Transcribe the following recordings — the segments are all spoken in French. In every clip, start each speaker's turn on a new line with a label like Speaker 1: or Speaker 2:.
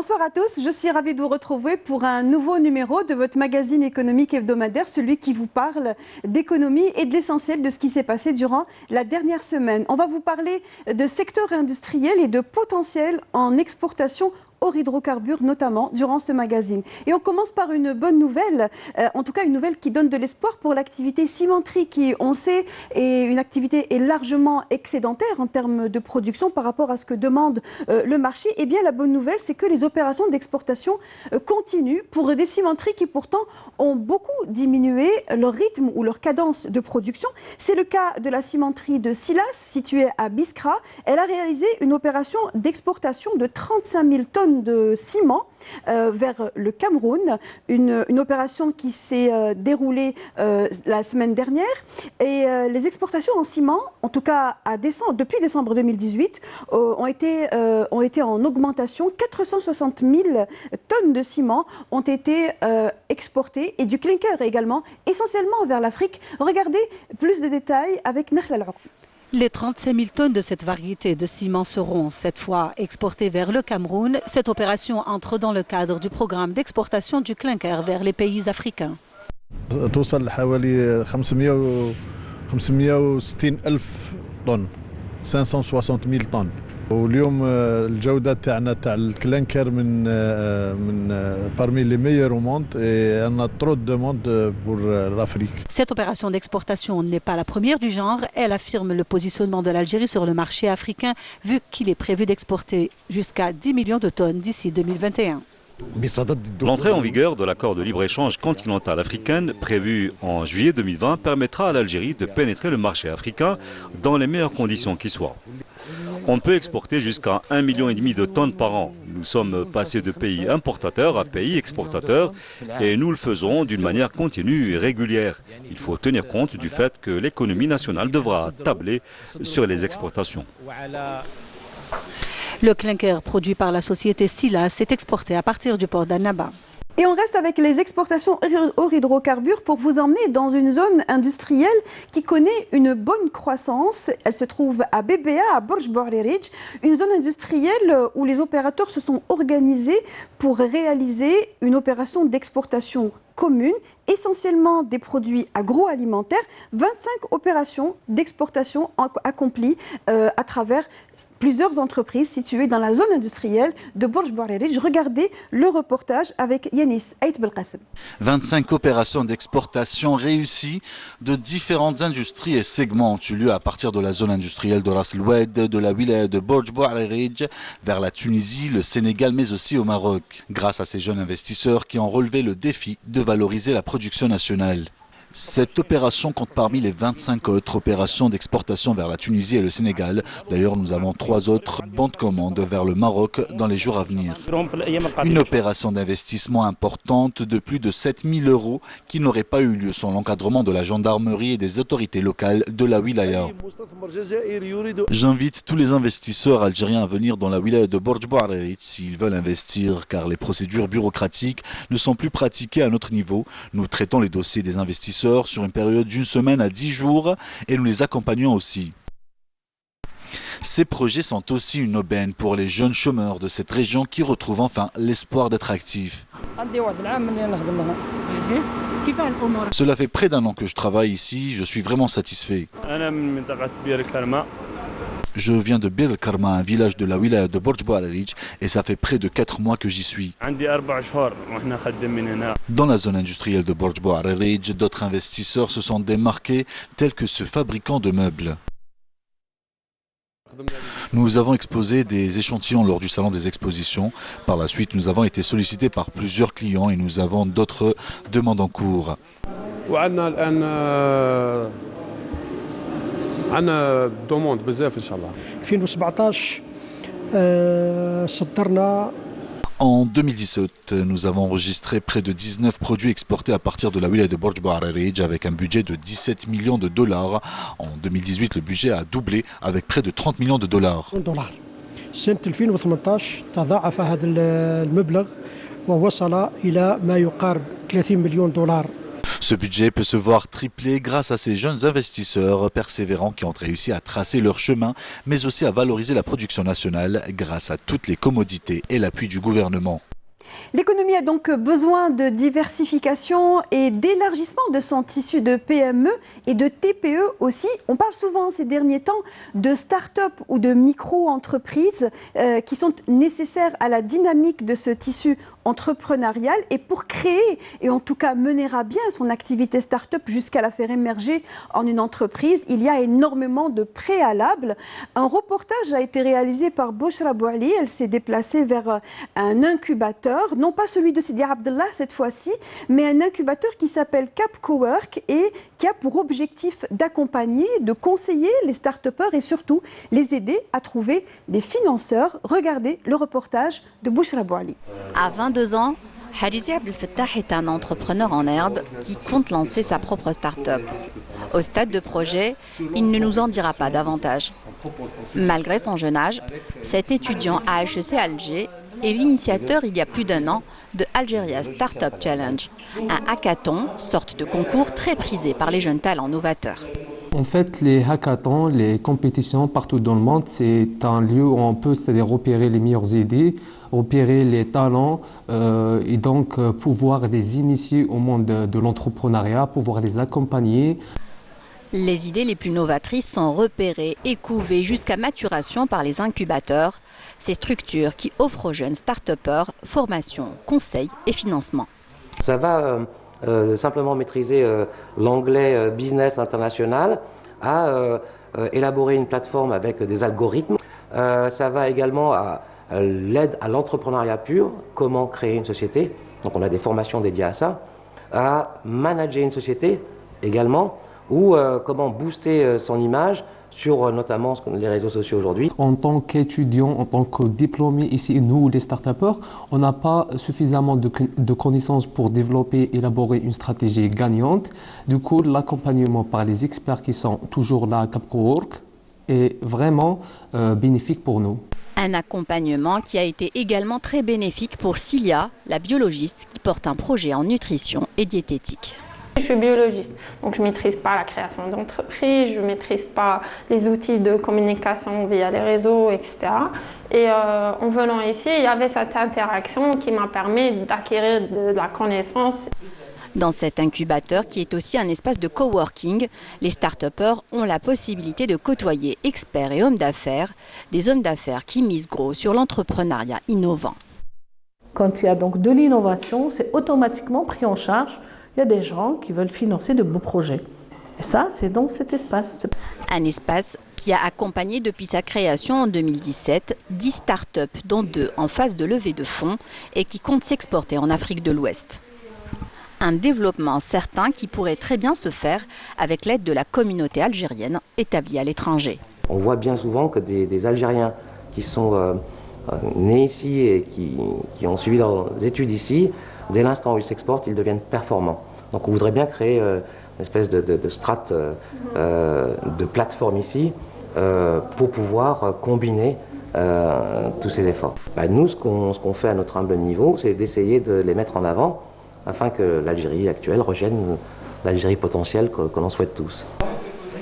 Speaker 1: Bonsoir à tous, je suis ravie de vous retrouver pour un nouveau numéro de votre magazine économique hebdomadaire, celui qui vous parle d'économie et de l'essentiel de ce qui s'est passé durant la dernière semaine. On va vous parler de secteur industriel et de potentiel en exportation hors hydrocarbures notamment durant ce magazine. Et on commence par une bonne nouvelle, en tout cas une nouvelle qui donne de l'espoir pour l'activité cimenterie qui, on le sait, est une activité est largement excédentaire en termes de production par rapport à ce que demande le marché. Et bien la bonne nouvelle, c'est que les opérations d'exportation continuent pour des cimenteries qui pourtant ont beaucoup diminué leur rythme ou leur cadence de production. C'est le cas de la cimenterie de Silas, située à Biskra. Elle a réalisé une opération d'exportation de 35 000 tonnes de ciment vers le Cameroun, une opération qui s'est déroulée la semaine dernière. Et les exportations en ciment, en tout cas depuis décembre 2018, ont été en augmentation. 460 000 tonnes de ciment ont été exportées et du clinker également, essentiellement vers l'Afrique. Regardez plus de détails avec Nakhla Al-Ouk.
Speaker 2: Les 35 000 tonnes de cette variété de ciment seront cette fois exportées vers le Cameroun. Cette opération entre dans le cadre du programme d'exportation du clinker vers les pays africains.
Speaker 3: توصل حوالي 560 ألف طن 560 000 طن واليوم الجودة تاعنا تاع الكلينكر من parmi les meilleurs au monde et on a trop de demandes pour l'Afrique.
Speaker 2: Cette opération d'exportation n'est pas la première du genre. Elle affirme le positionnement de l'Algérie sur le marché africain vu qu'il est prévu d'exporter jusqu'à 10 millions de tonnes d'ici 2021.
Speaker 4: L'entrée en vigueur de l'accord de libre-échange continental africain prévu en juillet 2020 permettra à l'Algérie de pénétrer le marché africain dans les meilleures conditions qui soient. On peut exporter jusqu'à 1,5 million de tonnes par an. Nous sommes passés de pays importateurs à pays exportateurs et nous le faisons d'une manière continue et régulière. Il faut tenir compte du fait que l'économie nationale devra tabler sur les exportations.
Speaker 2: Le clinker produit par la société Silas est exporté à partir du port d'Annaba.
Speaker 1: Et on reste avec les exportations hors hydrocarbures pour vous emmener dans une zone industrielle qui connaît une bonne croissance. Elle se trouve à BBA, à Borj Bouarerij, une zone industrielle où les opérateurs se sont organisés pour réaliser une opération d'exportation commune, essentiellement des produits agroalimentaires. 25 opérations d'exportation accomplies à travers plusieurs entreprises situées dans la zone industrielle de Borj Bouarerij. Regardez le reportage avec Yanis Ait Belkacem.
Speaker 5: 25 opérations d'exportation réussies de différentes industries et segments ont eu lieu à partir de la zone industrielle de Ras El Oued, de la wilaya de Borj Bouarerij, vers la Tunisie, le Sénégal, mais aussi au Maroc. Grâce à ces jeunes investisseurs qui ont relevé le défi de valoriser la production nationale. Cette opération compte parmi les 25 autres opérations d'exportation vers la Tunisie et le Sénégal. D'ailleurs, nous avons 3 autres bons de commande vers le Maroc dans les jours à venir. Une opération d'investissement importante de plus de 7 000 € qui n'aurait pas eu lieu sans l'encadrement de la gendarmerie et des autorités locales de la wilaya. J'invite tous les investisseurs algériens à venir dans la wilaya de Borj Bouarerij s'ils veulent investir, car les procédures bureaucratiques ne sont plus pratiquées à notre niveau. Nous traitons les dossiers des investisseurs sur une période d'une semaine à 10 jours et nous les accompagnons aussi. Ces projets sont aussi une aubaine pour les jeunes chômeurs de cette région qui retrouvent enfin l'espoir d'être actifs. Cela fait près d'1 an que je travaille ici, je suis vraiment satisfait. Je viens de Bir El-Karma, un village de la wilaya de Borj Bouarerij, et ça fait près de 4 mois que j'y suis. Dans la zone industrielle de Borj Bouarerij, d'autres investisseurs se sont démarqués, tels que ce fabricant de meubles. Nous avons exposé des échantillons lors du salon des expositions. Par la suite, nous avons été sollicités par plusieurs clients et nous avons d'autres demandes en cours.
Speaker 6: عندنا دوموند بزاف ان شاء الله. 2017 صدرنا.
Speaker 5: En 2017, nous avons enregistré près de 19 produits exportés à partir de la wilaya de Borj Bouarerij avec un budget de 17 millions de dollars. En 2018, le budget a doublé avec près de 30 millions de dollars.
Speaker 6: سنة 2018 تضاعف هذا المبلغ ووصل إلى ما يقارب 30 مليون دولار.
Speaker 5: Ce budget peut se voir triplé grâce à ces jeunes investisseurs persévérants qui ont réussi à tracer leur chemin, mais aussi à valoriser la production nationale grâce à toutes les commodités et l'appui du gouvernement.
Speaker 1: L'économie a donc besoin de diversification et d'élargissement de son tissu de PME et de TPE aussi. On parle souvent ces derniers temps de start-up ou de micro-entreprises qui sont nécessaires à la dynamique de ce tissu entrepreneurial. Et pour créer, et en tout cas mener à bien son activité start-up jusqu'à la faire émerger en une entreprise, il y a énormément de préalables. Un reportage a été réalisé par Bouchra Bouali. Elle s'est déplacée vers un incubateur, non pas celui de Sidi Abdallah cette fois-ci, mais un incubateur qui s'appelle Cap Cowork et qui a pour objectif d'accompagner, de conseiller les start-upers et surtout les aider à trouver des financeurs. Regardez le reportage de Bouchra Bouali.
Speaker 7: À 22 ans, Harizi Abdel Fattah est un entrepreneur en herbe qui compte lancer sa propre start-up. Au stade de projet, il ne nous en dira pas davantage. Malgré son jeune âge, cet étudiant à HEC Alger est l'initiateur il y a plus d'un an de Algeria Startup Challenge, un hackathon, sorte de concours très prisé par les jeunes talents novateurs.
Speaker 8: En fait, les hackathons, les compétitions partout dans le monde, c'est un lieu où on peut, c'est-à-dire repérer les meilleures idées, repérer les talents et donc pouvoir les initier au monde de l'entrepreneuriat, pouvoir les accompagner.
Speaker 7: Les idées les plus novatrices sont repérées et couvées jusqu'à maturation par les incubateurs, ces structures qui offrent aux jeunes start-upers formation, conseils et financement.
Speaker 9: Ça va simplement maîtriser l'anglais business international, à élaborer une plateforme avec des algorithmes. Ça va également à l'aide à l'entrepreneuriat pur, comment créer une société, donc on a des formations dédiées à ça, à manager une société également, ou comment booster son image sur notamment les réseaux sociaux aujourd'hui.
Speaker 8: En tant qu'étudiant, en tant que diplômé ici, nous les start-upers, on n'a pas suffisamment de connaissances pour développer, élaborer une stratégie gagnante. Du coup, l'accompagnement par les experts qui sont toujours là à Cap Cowork est vraiment bénéfique pour nous.
Speaker 7: Un accompagnement qui a été également très bénéfique pour Cilia, la biologiste qui porte un projet en nutrition et diététique.
Speaker 10: Je suis biologiste, donc je ne maîtrise pas la création d'entreprise, je ne maîtrise pas les outils de communication via les réseaux, etc. Et en venant ici, il y avait cette interaction qui m'a permis d'acquérir de la connaissance.
Speaker 7: Dans cet incubateur, qui est aussi un espace de coworking, les start-upers ont la possibilité de côtoyer experts et hommes d'affaires, des hommes d'affaires qui misent gros sur l'entrepreneuriat innovant.
Speaker 11: Quand il y a donc de l'innovation, c'est automatiquement pris en charge. Il y a des gens qui veulent financer de beaux projets. Et ça, c'est donc cet espace.
Speaker 7: Un espace qui a accompagné depuis sa création en 2017 10 start-up, dont 2 en phase de levée de fonds et qui comptent s'exporter en Afrique de l'Ouest. Un développement certain qui pourrait très bien se faire avec l'aide de la communauté algérienne établie à l'étranger.
Speaker 9: On voit bien souvent que des Algériens qui sont nés ici et qui ont suivi leurs études ici, dès l'instant où ils s'exportent, ils deviennent performants. Donc on voudrait bien créer une espèce de strate de plateforme ici pour pouvoir combiner tous ces efforts. Nous, ce qu'on fait à notre humble niveau, c'est d'essayer de les mettre en avant afin que l'Algérie actuelle rejoigne l'Algérie potentielle que l'on souhaite tous.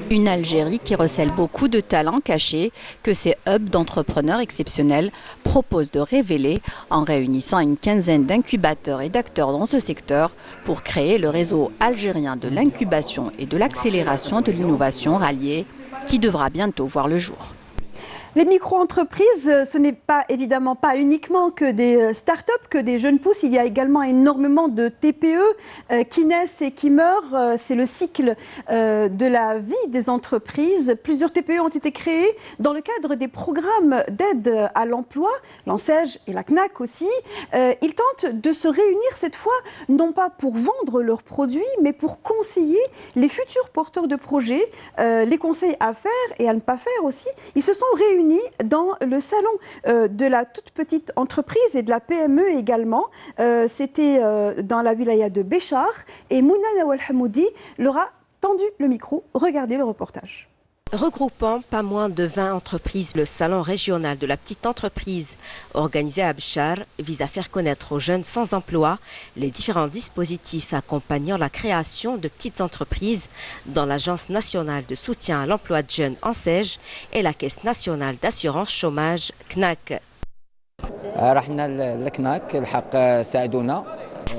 Speaker 7: Une Algérie qui recèle beaucoup de talents cachés que ces hubs d'entrepreneurs exceptionnels proposent de révéler en réunissant une quinzaine d'incubateurs et d'acteurs dans ce secteur pour créer le réseau algérien de l'incubation et de l'accélération de l'innovation ralliée qui devra bientôt voir le jour.
Speaker 1: Les micro-entreprises, ce n'est pas évidemment pas uniquement que des start-up, que des jeunes pousses. Il y a également énormément de TPE qui naissent et qui meurent. C'est le cycle de la vie des entreprises. Plusieurs TPE ont été créées dans le cadre des programmes d'aide à l'emploi, l'ANSEJ et la CNAC aussi. Ils tentent de se réunir cette fois, non pas pour vendre leurs produits, mais pour conseiller les futurs porteurs de projets, les conseils à faire et à ne pas faire aussi. Ils se sont réunis dans le salon de la toute petite entreprise et de la PME également. C'était dans la wilaya de Béchar et Mouna Nawal Hamoudi leur a tendu le micro. Regardez le reportage.
Speaker 12: Regroupant pas moins de 20 entreprises, le salon régional de la petite entreprise organisé à Béchar vise à faire connaître aux jeunes sans emploi les différents dispositifs accompagnant la création de petites entreprises dans l'Agence nationale de soutien à l'emploi de jeunes ANSEJ et la Caisse nationale d'assurance chômage CNAC.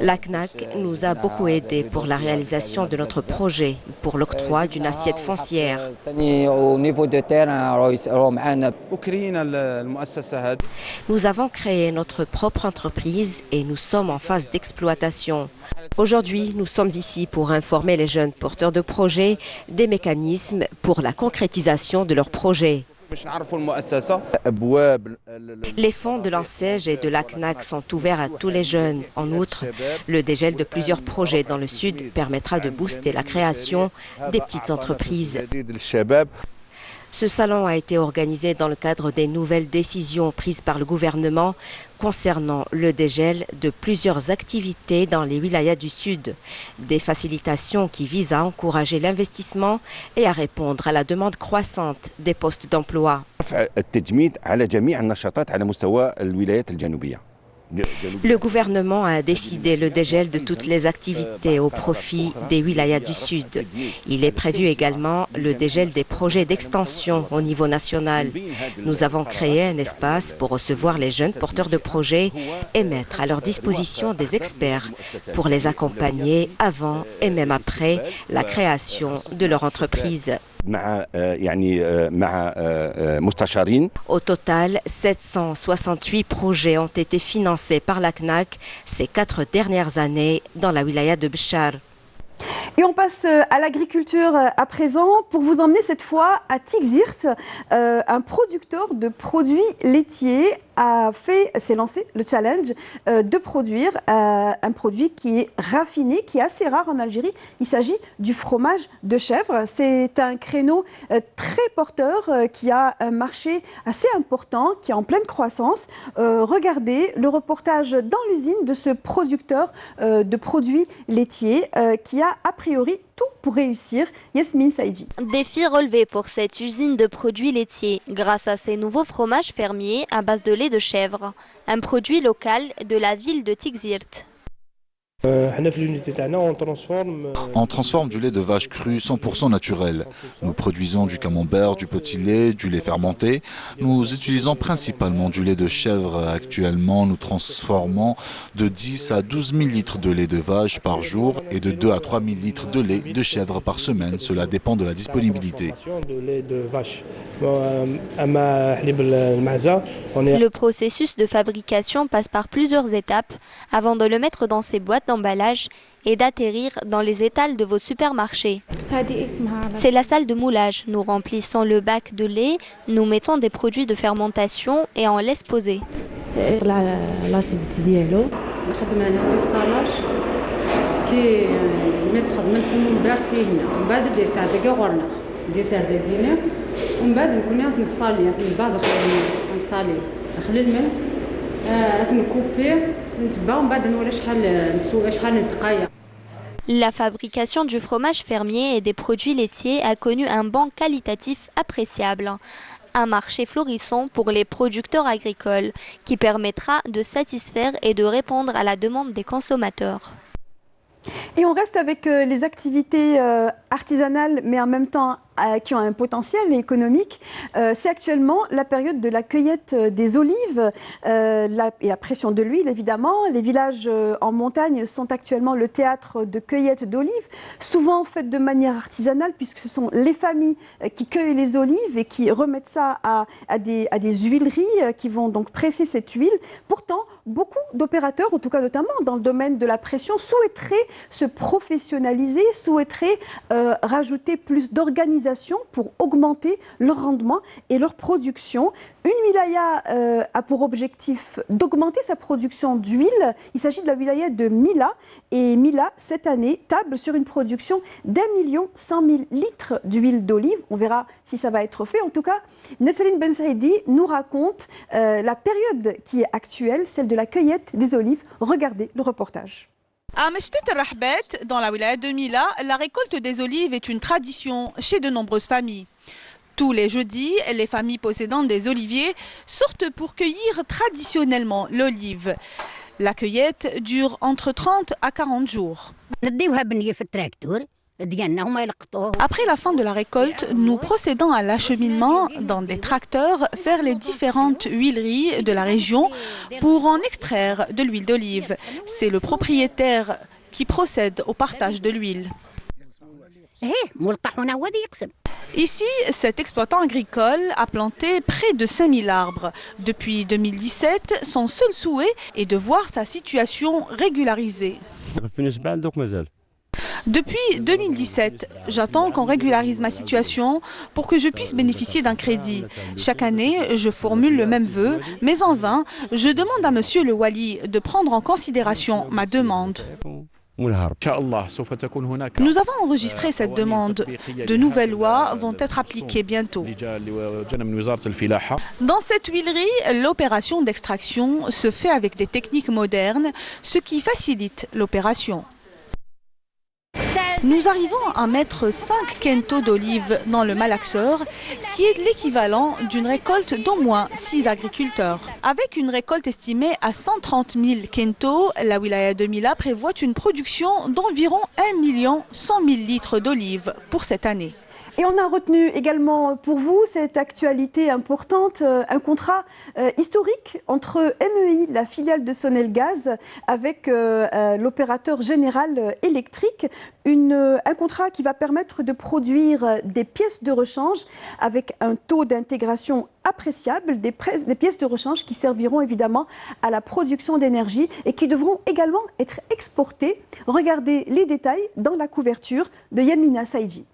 Speaker 12: La CNAC nous a beaucoup aidés pour la réalisation de notre projet, pour l'octroi d'une assiette foncière. Nous avons créé notre propre entreprise et nous sommes en phase d'exploitation. Aujourd'hui, nous sommes ici pour informer les jeunes porteurs de projets des mécanismes pour la concrétisation de leurs projets. Les fonds de l'ANSEJ et de la CNAC sont ouverts à tous les jeunes. En outre, le dégel de plusieurs projets dans le Sud permettra de booster la création des petites entreprises. Ce salon a été organisé dans le cadre des nouvelles décisions prises par le gouvernement concernant le dégel de plusieurs activités dans les wilayas du Sud. Des facilitations qui visent à encourager l'investissement et à répondre à la demande croissante des postes d'emploi. Le gouvernement a décidé le dégel de toutes les activités au profit des wilayas du Sud. Il est prévu également le dégel des projets d'extension au niveau national. Nous avons créé un espace pour recevoir les jeunes porteurs de projets et mettre à leur disposition des experts pour les accompagner avant et même après la création de leur entreprise. Au total, 768 projets ont été financés par la CNAC ces 4 dernières années dans la wilaya de Béchar.
Speaker 1: Et on passe à l'agriculture à présent pour vous emmener cette fois à Tigzirt. Un producteur de produits laitiers s'est lancé le challenge de produire un produit qui est raffiné, qui est assez rare en Algérie. Il s'agit du fromage de chèvre. C'est un créneau très porteur qui a un marché assez important, qui est en pleine croissance. Regardez le reportage dans l'usine de ce producteur de produits laitiers qui a priori tout pour réussir. Yasmine Saïdji.
Speaker 13: Défi relevé pour cette usine de produits laitiers grâce à ces nouveaux fromages fermiers à base de lait de chèvre, un produit local de la ville de Tigzirt.
Speaker 5: On transforme du lait de vache cru 100% naturel. Nous produisons du camembert, du petit lait, du lait fermenté. Nous utilisons principalement du lait de chèvre. Actuellement, nous transformons de 10 à 12 000 litres de lait de vache par jour et de 2 à 3 000 litres de lait de chèvre par semaine. Cela dépend de la disponibilité.
Speaker 13: Le processus de fabrication passe par plusieurs étapes avant de le mettre dans ces boîtes d'emballage et d'atterrir dans les étals de vos supermarchés. C'est la salle de moulage. Nous remplissons le bac de lait, nous mettons des produits de fermentation et on laisse poser. La fabrication du fromage fermier et des produits laitiers a connu un bond qualitatif appréciable. Un marché florissant pour les producteurs agricoles qui permettra de satisfaire et de répondre à la demande des consommateurs.
Speaker 1: Et on reste avec les activités artisanales, mais en même temps qui ont un potentiel économique. C'est actuellement la période de la cueillette des olives et la pression de l'huile, évidemment. Les villages en montagne sont actuellement le théâtre de cueillette d'olives, souvent faites de manière artisanale, puisque ce sont les familles qui cueillent les olives et qui remettent ça à des huileries qui vont donc presser cette huile. Pourtant, beaucoup d'opérateurs, en tout cas notamment dans le domaine de la pression, souhaiteraient se professionnaliser, souhaiteraient rajouter plus d'organisation pour augmenter leur rendement et leur production. Une wilaya a pour objectif d'augmenter sa production d'huile. Il s'agit de la wilaya de Mila. Et Mila, cette année, table sur une production d'1 100 000 litres d'huile d'olive. On verra si ça va être fait. En tout cas, Nesseline Ben Saïdi nous raconte la période qui est actuelle, celle de la cueillette des olives. Regardez le reportage.
Speaker 14: À Mechtet el-Rahbet, dans la wilaya de Mila, la récolte des olives est une tradition chez de nombreuses familles. Tous les jeudis, les familles possédant des oliviers sortent pour cueillir traditionnellement l'olive. La cueillette dure entre 30 à 40 jours. Après la fin de la récolte, nous procédons à l'acheminement dans des tracteurs vers les différentes huileries de la région pour en extraire de l'huile d'olive. C'est le propriétaire qui procède au partage de l'huile. Ici, cet exploitant agricole a planté près de 5000 arbres. Depuis 2017, son seul souhait est de voir sa situation régularisée. Depuis 2017, j'attends qu'on régularise ma situation pour que je puisse bénéficier d'un crédit. Chaque année, je formule le même vœu, mais en vain, je demande à Monsieur le Wali de prendre en considération ma demande. Nous avons enregistré cette demande. De nouvelles lois vont être appliquées bientôt. Dans cette huilerie, l'opération d'extraction se fait avec des techniques modernes, ce qui facilite l'opération. Nous arrivons à mettre 5 kentos d'olives dans le malaxeur, qui est l'équivalent d'une récolte d'au moins 6 agriculteurs. Avec une récolte estimée à 130 000 kentos, la wilaya de Mila prévoit une production d'environ 1 100 000 litres d'olives pour cette année.
Speaker 1: Et on a retenu également pour vous cette actualité importante, un contrat historique entre MEI, la filiale de Sonelgaz, avec l'opérateur général électrique. Un contrat qui va permettre de produire des pièces de rechange avec un taux d'intégration appréciable, des pièces de rechange qui serviront évidemment à la production d'énergie et qui devront également être exportées. Regardez les détails dans la couverture de Yamina Saïdji.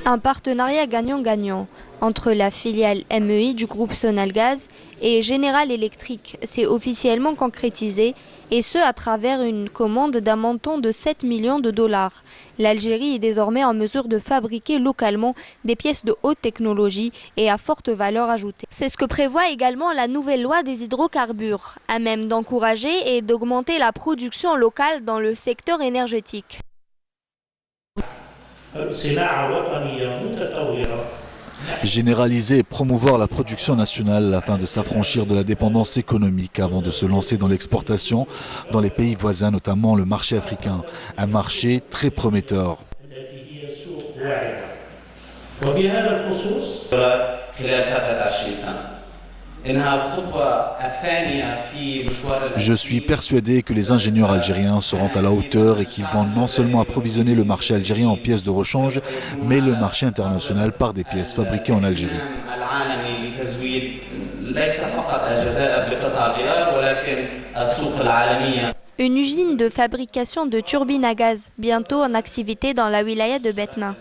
Speaker 13: Un partenariat gagnant-gagnant entre la filiale MEI du groupe Sonelgaz et General Electric s'est officiellement concrétisé, et ce à travers une commande d'un montant de 7 millions de dollars. L'Algérie est désormais en mesure de fabriquer localement des pièces de haute technologie et à forte valeur ajoutée. C'est ce que prévoit également la nouvelle loi des hydrocarbures, à même d'encourager et d'augmenter la production locale dans le secteur énergétique.
Speaker 5: Généraliser et promouvoir la production nationale afin de s'affranchir de la dépendance économique avant de se lancer dans l'exportation dans les pays voisins, notamment le marché africain. Un marché très prometteur. Je suis persuadé que les ingénieurs algériens seront à la hauteur et qu'ils vont non seulement approvisionner le marché algérien en pièces de rechange, mais le marché international par des pièces fabriquées en Algérie.
Speaker 13: Une usine de fabrication de turbines à gaz, bientôt en activité dans la wilaya de Betna.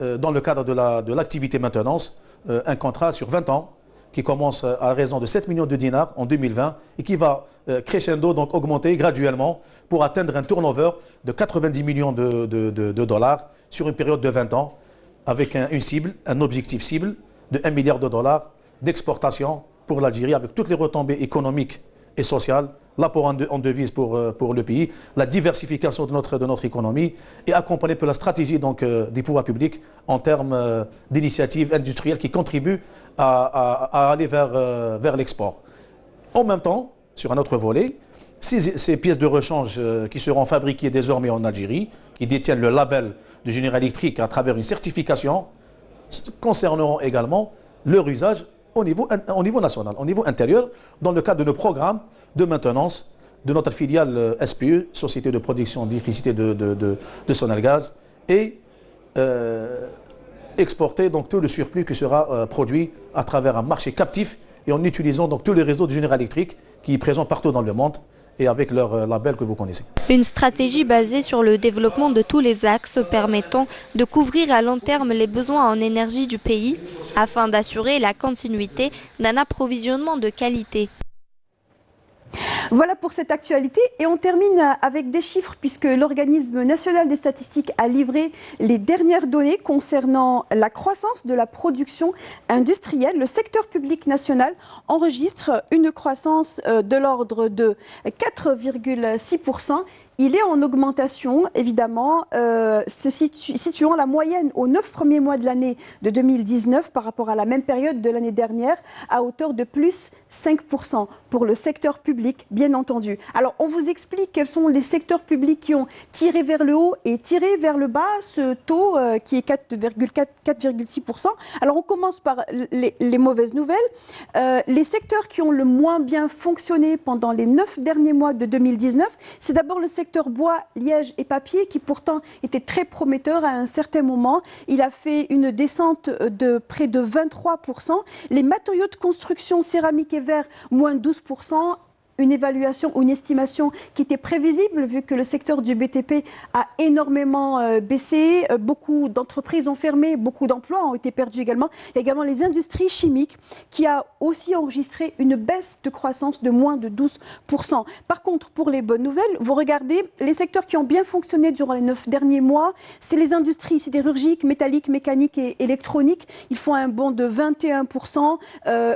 Speaker 15: Dans le cadre de l'activité maintenance, un contrat sur 20 ans qui commence à raison de 7 millions de dinars en 2020 et qui va crescendo, donc augmenter graduellement pour atteindre un turnover de 90 millions de dollars sur une période de 20 ans avec une cible, un objectif cible de 1 milliard de dollars d'exportation pour l'Algérie avec toutes les retombées économiques et sociales, l'apport en devises pour le pays, la diversification de notre économie et accompagner la stratégie donc, des pouvoirs publics en termes d'initiatives industrielles qui contribuent à aller vers l'export. En même temps, sur un autre volet, ces pièces de rechange qui seront fabriquées désormais en Algérie, qui détiennent le label de General Electric à travers une certification, concerneront également leur usage au niveau national, au niveau intérieur, dans le cadre de nos programmes de maintenance de notre filiale SPE, Société de production d'électricité de Sonelgaz, et exporter donc tout le surplus qui sera produit à travers un marché captif et en utilisant donc tous les réseaux de General Electric qui sont présents partout dans le monde et avec leur label que vous connaissez.
Speaker 13: Une stratégie basée sur le développement de tous les axes permettant de couvrir à long terme les besoins en énergie du pays afin d'assurer la continuité d'un approvisionnement de qualité.
Speaker 1: Voilà pour cette actualité et on termine avec des chiffres puisque l'Organisme national des statistiques a livré les dernières données concernant la croissance de la production industrielle. Le secteur public national enregistre une croissance de l'ordre de 4,6%. il est en augmentation, évidemment, situant la moyenne aux 9 premiers mois de l'année de 2019 par rapport à la même période de l'année dernière, à hauteur de plus 5% pour le secteur public, bien entendu. Alors, on vous explique quels sont les secteurs publics qui ont tiré vers le haut et tiré vers le bas ce taux qui est 4,6%. Alors, on commence par les mauvaises nouvelles. Les secteurs qui ont le moins bien fonctionné pendant les 9 derniers mois de 2019, c'est d'abord le secteur bois, liège et papier qui pourtant était très prometteur à un certain moment. Il a fait une descente de près de 23%. Les matériaux de construction, céramique et verre, moins 12%. Une évaluation ou une estimation qui était prévisible vu que le secteur du BTP a énormément baissé. Beaucoup d'entreprises ont fermé, beaucoup d'emplois ont été perdus également. Et également les industries chimiques qui a aussi enregistré une baisse de croissance de moins de 12%. Par contre, pour les bonnes nouvelles, vous regardez les secteurs qui ont bien fonctionné durant les 9 derniers mois, c'est les industries sidérurgiques, métalliques, mécaniques et électroniques. Ils font un bond de 21%.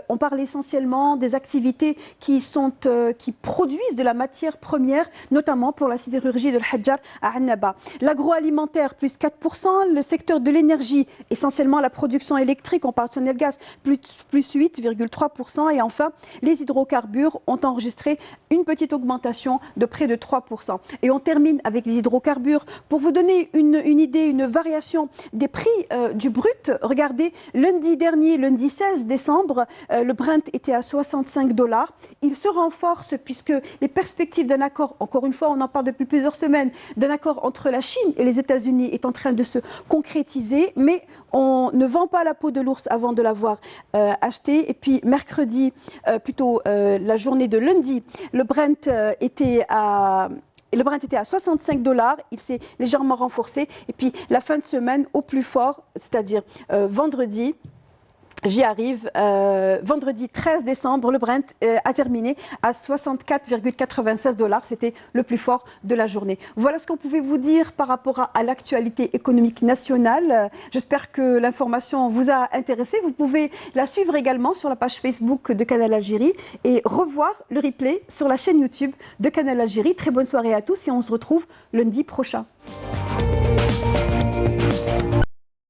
Speaker 1: On parle essentiellement des activités qui produisent de la matière première, notamment pour la sidérurgie de l'Hadjar à Annaba. L'agroalimentaire, plus 4%. Le secteur de l'énergie, essentiellement la production électrique, on parle de gaz, plus 8,3%. Et enfin, les hydrocarbures ont enregistré une petite augmentation de près de 3%. Et on termine avec les hydrocarbures. Pour vous donner une idée, une variation des prix du brut, regardez, lundi dernier, lundi 16 décembre, le Brent était à $65. Il se renforce puisque les perspectives d'un accord, encore une fois, on en parle depuis plusieurs semaines, d'un accord entre la Chine et les États-Unis est en train de se concrétiser, mais on ne vend pas la peau de l'ours avant de l'avoir acheté. Et puis mercredi, la journée de lundi, le Brent était à $65, il s'est légèrement renforcé. Et puis la fin de semaine au plus fort, c'est-à-dire vendredi, j'y arrive, vendredi 13 décembre, le Brent a terminé à $64,96. C'était le plus fort de la journée. Voilà ce qu'on pouvait vous dire par rapport à l'actualité économique nationale. J'espère que l'information vous a intéressé. Vous pouvez la suivre également sur la page Facebook de Canal Algérie et revoir le replay sur la chaîne YouTube de Canal Algérie. Très bonne soirée à tous et on se retrouve lundi prochain.